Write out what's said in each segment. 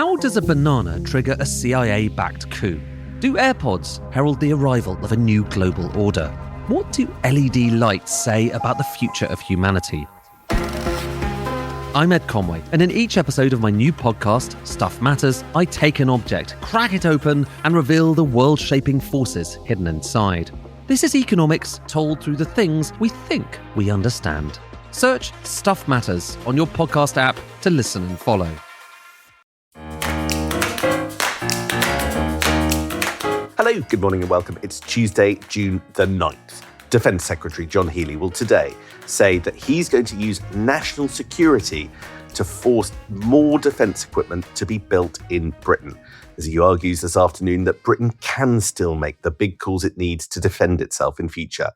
How does a banana trigger a CIA-backed coup? Do AirPods herald the arrival of a new global order? What do LED lights say about the future of humanity? I'm Ed Conway, and in each episode of my new podcast, Stuff Matters, I take an object, crack it open, and reveal the world-shaping forces hidden inside. This is economics told through the things we think we understand. Search Stuff Matters on your podcast app to listen and follow. Hello, good morning and welcome. It's Tuesday, June the 9th. Defence Secretary John Healey will today say that he's going to use national security to force more defence equipment to be built in Britain, as he argues this afternoon that Britain can still make the big calls it needs to defend itself in future.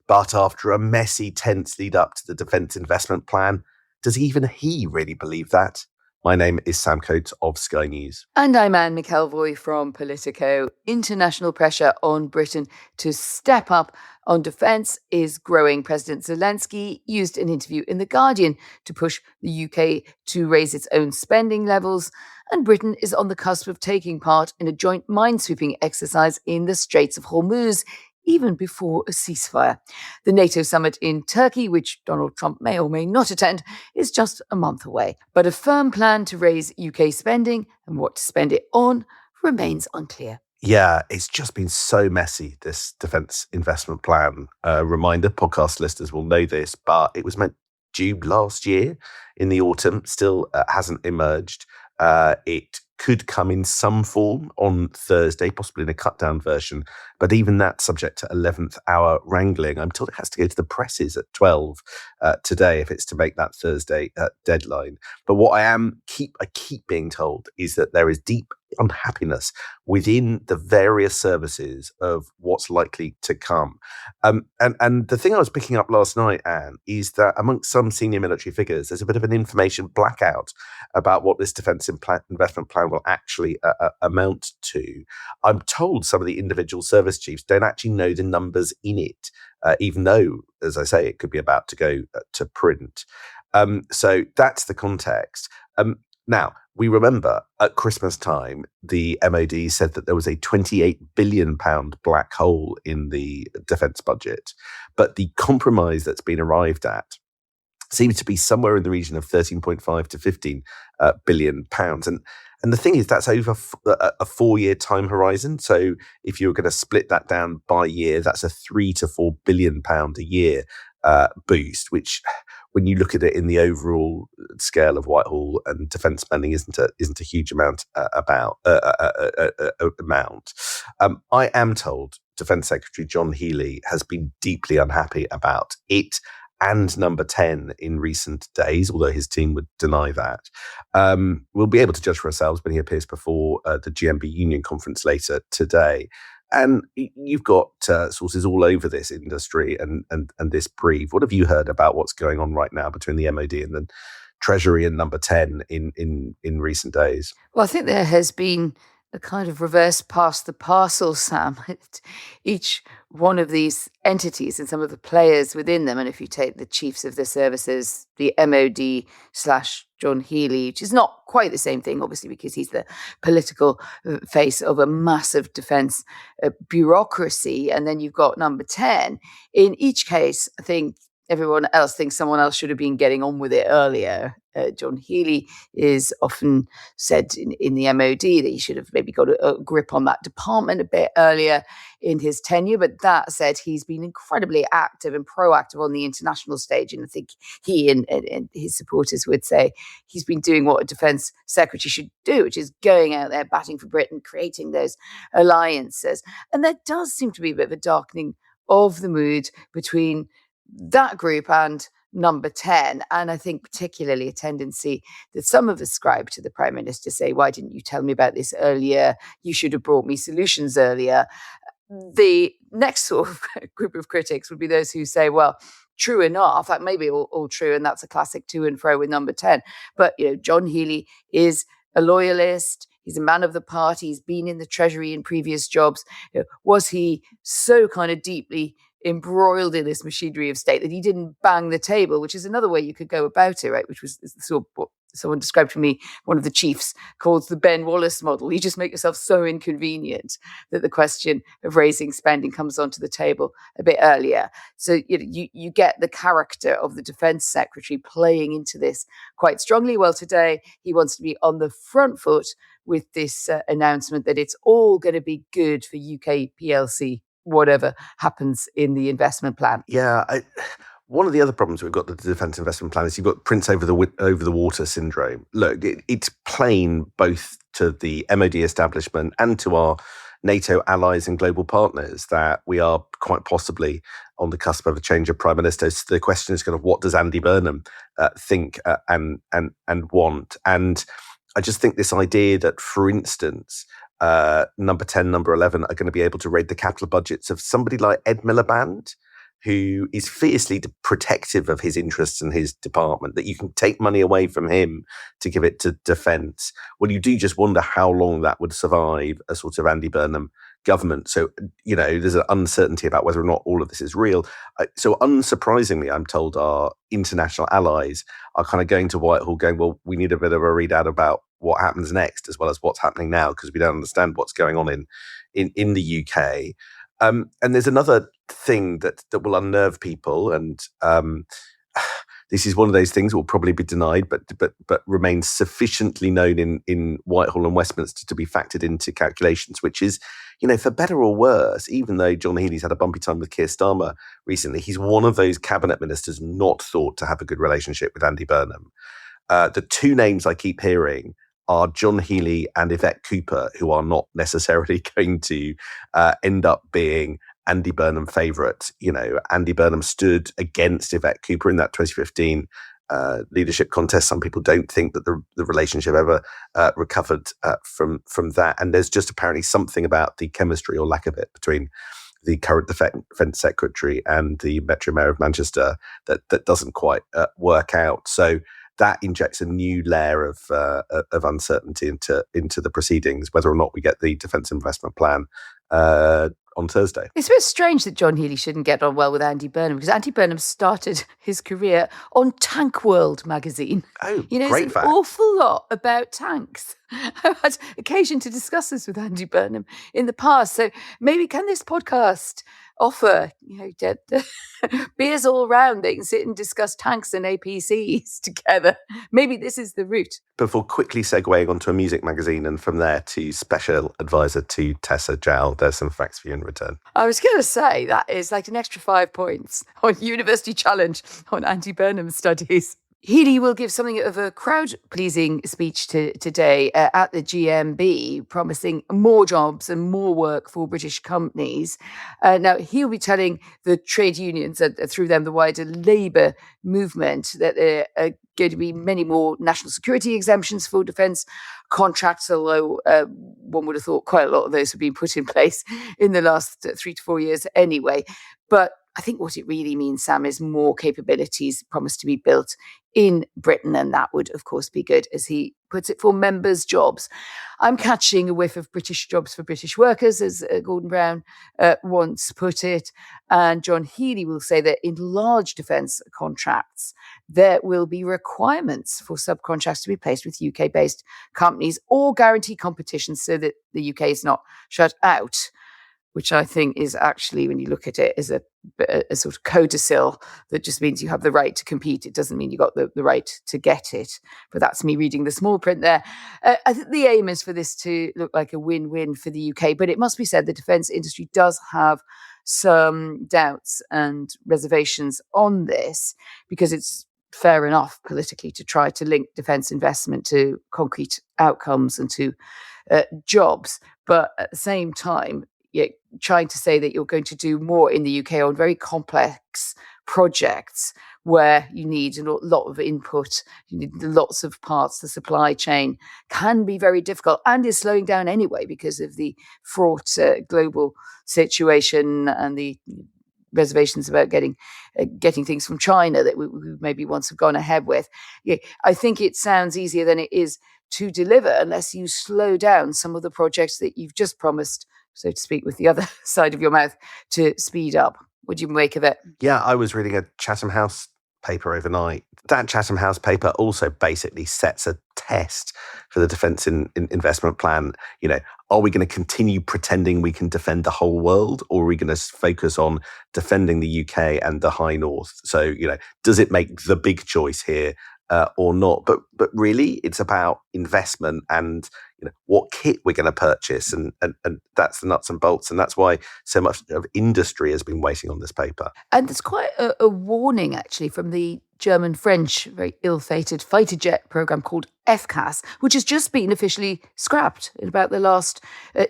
But after a messy, tense lead up to the Defence Investment Plan, does even he really believe that? My name is Sam Coates of Sky News. And I'm Anne McElvoy from Politico. International pressure on Britain to step up on defence is growing. President Zelensky used an interview in The Guardian to push the UK to raise its own spending levels. And Britain is on the cusp of taking part in a joint minesweeping exercise in the Straits of Hormuz, even before a ceasefire. The NATO summit in Turkey, which Donald Trump may or may not attend, is just a month away. But a firm plan to raise UK spending and what to spend it on remains unclear. Yeah, it's just been so messy, this Defence Investment Plan. Reminder, podcast listeners will know this, but it was meant due last year in the autumn, still hasn't emerged. It could come in some form on Thursday, possibly in a cut-down version. But even that subject to 11th hour wrangling. I'm told it has to go to the presses at 12 today if it's to make that Thursday deadline. But what I keep being told is that there is deep unhappiness within the various services of what's likely to come. And the thing I was picking up last night, Anne, is that amongst some senior military figures, there's a bit of an information blackout about what this Defence Investment Plan will actually amount to. I'm told some of the individual service chiefs don't actually know the numbers in it, even though, as I say, it could be about to go to print. So that's the context. Now, we remember at Christmas time, the MOD said that there was a £28 billion black hole in the defence budget. But the compromise that's been arrived at seems to be somewhere in the region of 13.5 to 15 billion pounds. And the thing is, that's over a 4-year time horizon. So if you're going to split that down by year, that's a £3 to £4 billion a year boost, which, when you look at it in the overall scale of Whitehall and defence spending, isn't a huge amount. I am told Defence Secretary John Healey has been deeply unhappy about it and number 10 in recent days, although his team would deny that. We'll be able to judge for ourselves when he appears before the GMB Union Conference later today. And you've got sources all over this industry and this brief. What have you heard about what's going on right now between the MOD and the Treasury and number 10 in recent days? Well, I think there has been a kind of reverse pass the parcel, Sam. Each one of these entities and some of the players within them, and if you take the chiefs of the services, the MOD / John Healey, which is not quite the same thing, obviously, because he's the political face of a massive defence bureaucracy, and then you've got number 10. In each case, I think everyone else thinks someone else should have been getting on with it earlier. John Healey is often said in the MOD that he should have maybe got a grip on that department a bit earlier in his tenure. But that said, he's been incredibly active and proactive on the international stage. And I think he and his supporters would say he's been doing what a defence secretary should do, which is going out there, batting for Britain, creating those alliances. And there does seem to be a bit of a darkening of the mood between that group and number 10. And I think particularly a tendency that some have ascribed to the Prime Minister, say, why didn't you tell me about this earlier? You should have brought me solutions earlier. The next sort of group of critics would be those who say, well, true enough, that may be all true, and that's a classic to and fro with number 10. But, John Healey is a loyalist. He's a man of the party. He's been in the Treasury in previous jobs. Was he so kind of deeply embroiled in this machinery of state that he didn't bang the table, which is another way you could go about it, right? Which was sort of what someone described to me, one of the chiefs, calls the Ben Wallace model. You just make yourself so inconvenient that the question of raising spending comes onto the table a bit earlier. So you get the character of the Defence Secretary playing into this quite strongly. Well, today he wants to be on the front foot with this announcement that it's all going to be good for UK PLC, whatever happens in the investment plan. Yeah, one of the other problems we've got with the Defence Investment Plan is you've got Prince over the water syndrome. Look, it's plain both to the MOD establishment and to our NATO allies and global partners that we are quite possibly on the cusp of a change of prime minister. So the question is kind of what does Andy Burnham think and want? And I just think this idea that, for instance, number 10, number 11 are going to be able to raid the capital budgets of somebody like Ed Miliband, who is fiercely protective of his interests and his department, that you can take money away from him to give it to defence. Well, you do just wonder how long that would survive a sort of Andy Burnham government. So, there's an uncertainty about whether or not all of this is real. So unsurprisingly, I'm told our international allies are kind of going to Whitehall going, well, we need a bit of a readout about what happens next as well as what's happening now, because we don't understand what's going on in the UK. And there's another thing that will unnerve people, and this is one of those things that will probably be denied, but remains sufficiently known in Whitehall and Westminster to be factored into calculations, which is, for better or worse, even though John Healey's had a bumpy time with Keir Starmer recently, he's one of those cabinet ministers not thought to have a good relationship with Andy Burnham. The two names I keep hearing are John Healey and Yvette Cooper, who are not necessarily going to end up being Andy Burnham favourites. Andy Burnham stood against Yvette Cooper in that 2015 leadership contest. Some people don't think that the relationship ever recovered from that. And there's just apparently something about the chemistry or lack of it between the current Defence Secretary and the Metro Mayor of Manchester that doesn't quite work out. So that injects a new layer of uncertainty into the proceedings, whether or not we get the Defence Investment Plan on Thursday. It's a bit strange that John Healey shouldn't get on well with Andy Burnham, because Andy Burnham started his career on Tank World magazine. Oh, great fact. An awful lot about tanks. I've had occasion to discuss this with Andy Burnham in the past. So maybe can this podcast offer, beers all round. They can sit and discuss tanks and APCs together. Maybe this is the route. Before quickly segueing onto a music magazine and from there to special advisor to Tessa Jowl, there's some facts for you in return. I was going to say that is like an extra 5 points on University Challenge on Andy Burnham studies. Healey will give something of a crowd-pleasing speech today at the GMB, promising more jobs and more work for British companies. Now, he'll be telling the trade unions and through them the wider labour movement that there are going to be many more national security exemptions for defence contracts, although one would have thought quite a lot of those have been put in place in the last 3 to 4 years anyway. But I think what it really means, Sam, is more capabilities promised to be built in Britain, and that would, of course, be good, as he puts it, for members' jobs. I'm catching a whiff of British jobs for British workers, as Gordon Brown once put it, and John Healey will say that in large defence contracts, there will be requirements for subcontracts to be placed with UK-based companies or guarantee competition so that the UK is not shut out, which I think is actually, when you look at it, is a sort of codicil that just means you have the right to compete. It doesn't mean you got the right to get it. But that's me reading the small print there. I think the aim is for this to look like a win-win for the UK. But it must be said the defence industry does have some doubts and reservations on this, because it's fair enough politically to try to link defence investment to concrete outcomes and to jobs. But at the same time, trying to say that you're going to do more in the UK on very complex projects where you need a lot of input, you need lots of parts, the supply chain can be very difficult and is slowing down anyway because of the fraught global situation and the reservations about getting things from China that we maybe once have gone ahead with. I think it sounds easier than it is to deliver unless you slow down some of the projects that you've just promised, so to speak, with the other side of your mouth, to speed up. What do you make of it? Yeah, I was reading a Chatham House paper overnight. That Chatham House paper also basically sets a test for the defence investment plan. Are we going to continue pretending we can defend the whole world, or are we going to focus on defending the UK and the High North? So, does it make the big choice here or not? But really, it's about investment and what kit we're going to purchase, and that's the nuts and bolts, and that's why so much of industry has been waiting on this paper. And there's quite a warning, actually, from the German-French, very ill-fated fighter jet program called FCAS, which has just been officially scrapped in about the last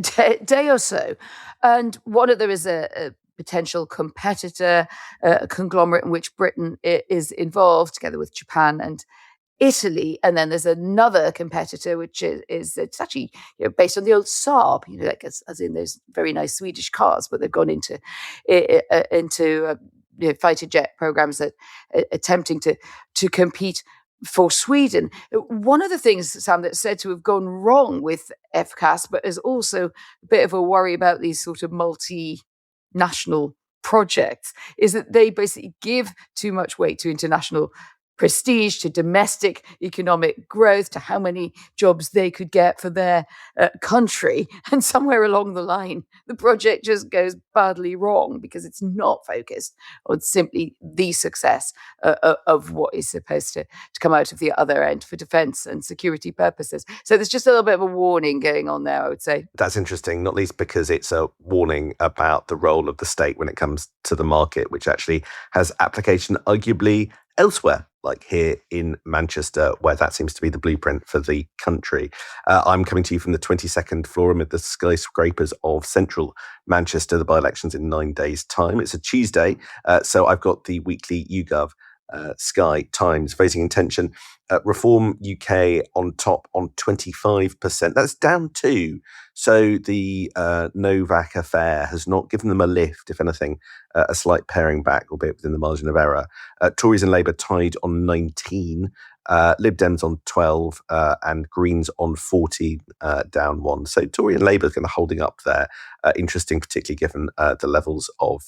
day or so. And there is a potential competitor, a conglomerate in which Britain is involved, together with Japan and Italy, and then there's another competitor which is it's actually based on the old Saab, as in those very nice Swedish cars, but they've gone into fighter jet programs that attempting to compete for Sweden. One of the things, Sam, that's said to have gone wrong with FCAS, but is also a bit of a worry about these sort of multinational projects, is that they basically give too much weight to international prestige, to domestic economic growth, to how many jobs they could get for their country. And somewhere along the line, the project just goes badly wrong because it's not focused on simply the success of what is supposed to come out of the other end for defence and security purposes. So there's just a little bit of a warning going on there, I would say. That's interesting, not least because it's a warning about the role of the state when it comes to the market, which actually has application arguably elsewhere, like here in Manchester, where that seems to be the blueprint for the country. I'm coming to you from the 22nd floor amid the skyscrapers of central Manchester, the by-elections in 9 days' time. It's a Tuesday, so I've got the weekly YouGov Sky Times voting intention. Reform UK on top on 25%. That's down 2. So the Nowak affair has not given them a lift, if anything, a slight paring back, albeit within the margin of error. Tories and Labour tied on 19, Lib Dems on 12, and Greens on 40, down 1. So Tory and Labour are kind of holding up there. Interesting, particularly given the levels of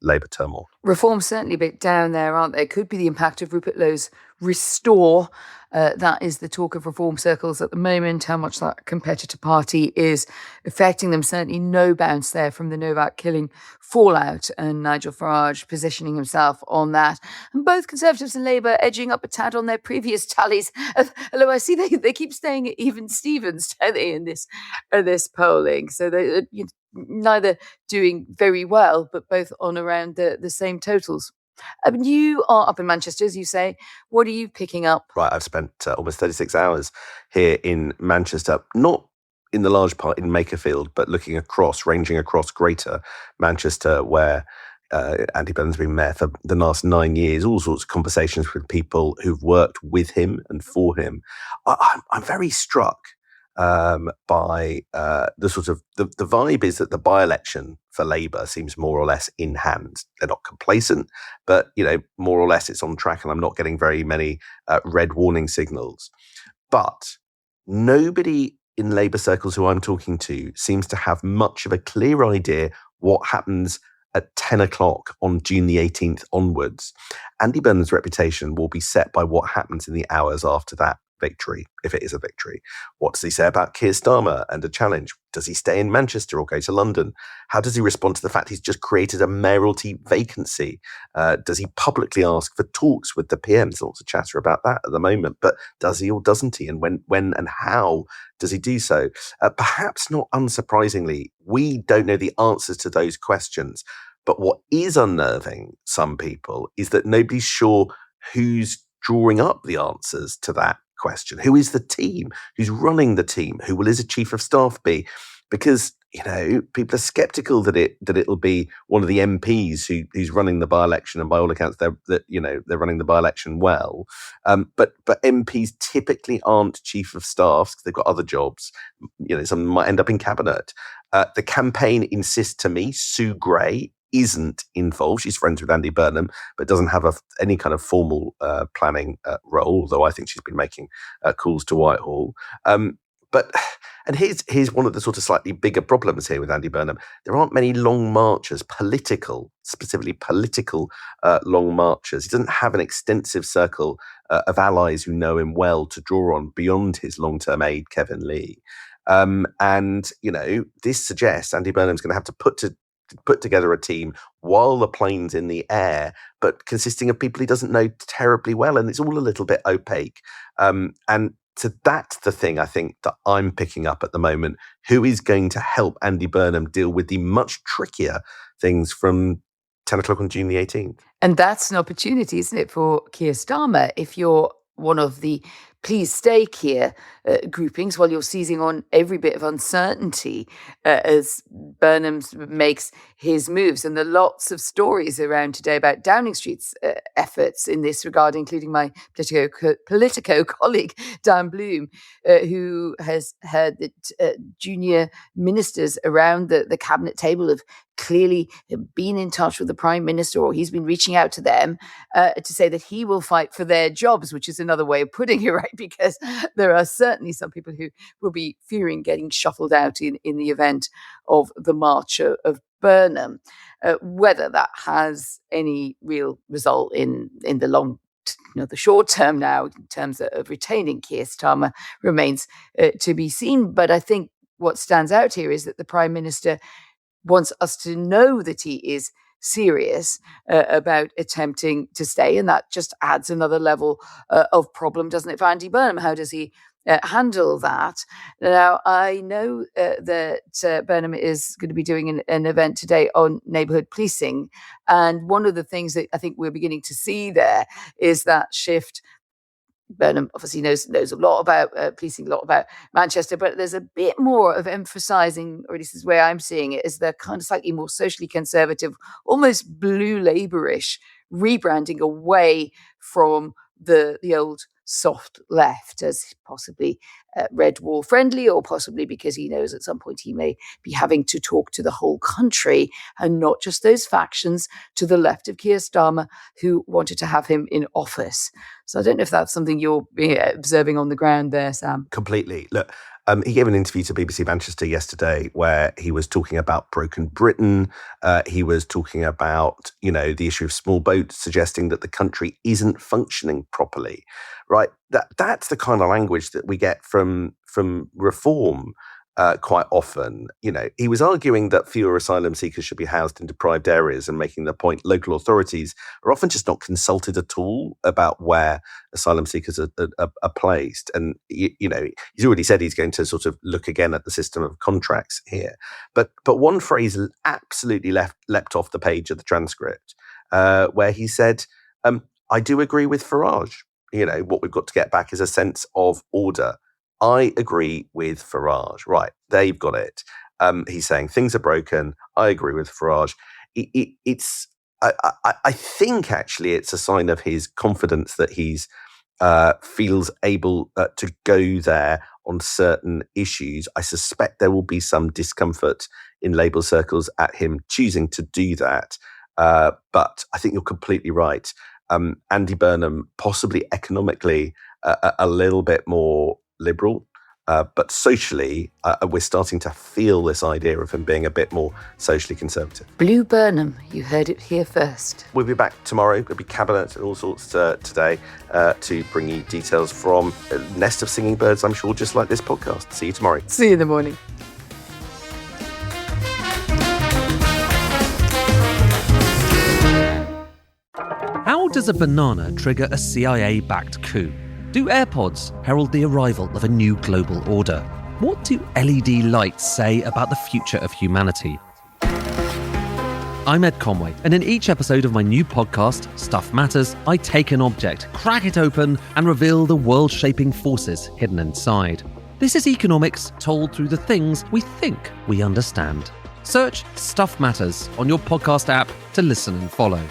Labour turmoil. Reform's certainly a bit down there, aren't they? Could be the impact of Rupert Lowe's Restore. That is the talk of reform circles at the moment, how much that competitor party is affecting them. Certainly no bounce there from the Nowak killing fallout, and Nigel Farage positioning himself on that. And both Conservatives and Labour edging up a tad on their previous tallies. Although I see they keep staying at even Stevens, don't they, in this polling. So they neither doing very well, but both on around the same totals. You are up in Manchester, as you say. What are you picking up? Right, I've spent almost 36 hours here in Manchester, not in the large part in Makerfield, but ranging across greater Manchester, where Andy Burnham's been mayor for the last 9 years, all sorts of conversations with people who've worked with him and for him. I'm very struck by the sort of the vibe is that the by-election for Labour seems more or less in hand. They're not complacent, but more or less it's on track, and I'm not getting very many red warning signals. But nobody in Labour circles who I'm talking to seems to have much of a clear idea what happens at 10 o'clock on June the 18th onwards. Andy Burnham's reputation will be set by what happens in the hours after that victory, if it is a victory. What does he say about Keir Starmer and a challenge? Does he stay in Manchester or go to London? How does he respond to the fact he's just created a mayoralty vacancy? Does he publicly ask for talks with the PM? There's lots of chatter about that at the moment, but does he or doesn't he? And when and how does he do so? Perhaps not unsurprisingly, we don't know the answers to those questions. But what is unnerving some people is that nobody's sure who's drawing up the answers to that question. Who is the team? Who's running the team? Who will his chief of staff be? Because people are sceptical that it'll be one of the MPs who's running the by-election, and by all accounts they're running the by-election well. But MPs typically aren't chief of staffs because they've got other jobs. Some might end up in cabinet. The campaign insists to me Sue Gray isn't involved. She's friends with Andy Burnham, but doesn't have any kind of formal planning role, although I think she's been making calls to Whitehall. But And here's one of the sort of slightly bigger problems here with Andy Burnham. There aren't many long marchers, specifically political long marchers. He doesn't have an extensive circle of allies who know him well to draw on beyond his long-term aide, Kevin Lee. And, this suggests Andy Burnham's going to have to put together a team while the plane's in the air, but consisting of people he doesn't know terribly well. And it's all a little bit opaque. So that's the thing I think that I'm picking up at the moment. Who is going to help Andy Burnham deal with the much trickier things from 10 o'clock on June the 18th? And that's an opportunity, isn't it, for Keir Starmer, if you're one of the please stay Keir groupings, while you're seizing on every bit of uncertainty as Burnham makes his moves. And there are lots of stories around today about Downing Street's efforts in this regard, including my Politico colleague, Dan Bloom, who has heard that junior ministers around the cabinet table have clearly been in touch with the Prime Minister, or he's been reaching out to them to say that he will fight for their jobs, which is another way of putting it, right? Because there are certainly some people who will be fearing getting shuffled out in the event of the march of Burnham. Whether that has any real result in the long, the short term now, in terms of retaining Keir Starmer, remains to be seen. But I think what stands out here is that the Prime Minister wants us to know that he is serious about attempting to stay, and that just adds another level of problem, doesn't it, for Andy Burnham? How does he handle that? Now, I know that Burnham is going to be doing an event today on neighbourhood policing, and one of the things that I think we're beginning to see there is that shift. Burnham obviously knows a lot about policing, a lot about Manchester, but there's a bit more of emphasising, or at least this is the way I'm seeing it, is the kind of slightly more socially conservative, almost blue Labour-ish rebranding away from the old soft left as possibly red wall friendly, or possibly because he knows at some point he may be having to talk to the whole country and not just those factions to the left of Keir Starmer who wanted to have him in office. So I don't know if that's something you're observing on the ground there, Sam. Completely. Look, he gave an interview to BBC Manchester yesterday where he was talking about broken Britain. He was talking about, the issue of small boats, suggesting that the country isn't functioning properly, right? That's the kind of language that we get from reform quite often. He was arguing that fewer asylum seekers should be housed in deprived areas, and making the point local authorities are often just not consulted at all about where asylum seekers are placed. And, he's already said he's going to sort of look again at the system of contracts here. But one phrase absolutely leapt off the page of the transcript, where he said, I do agree with Farage. What we've got to get back is a sense of order. I agree with Farage. Right, there you've got it. He's saying things are broken. I agree with Farage. I think actually it's a sign of his confidence that he's feels able to go there on certain issues. I suspect there will be some discomfort in Labour circles at him choosing to do that. But I think you're completely right. Andy Burnham, possibly economically a little bit more liberal, but socially, we're starting to feel this idea of him being a bit more socially conservative. Blue Burnham, you heard it here first. We'll be back tomorrow. There'll be cabinet and all sorts today to bring you details from a nest of singing birds, I'm sure, just like this podcast. See you tomorrow. See you in the morning. How does a banana trigger a CIA-backed coup? Do AirPods herald the arrival of a new global order? What do LED lights say about the future of humanity? I'm Ed Conway, and in each episode of my new podcast, Stuff Matters, I take an object, crack it open, and reveal the world-shaping forces hidden inside. This is economics told through the things we think we understand. Search Stuff Matters on your podcast app to listen and follow.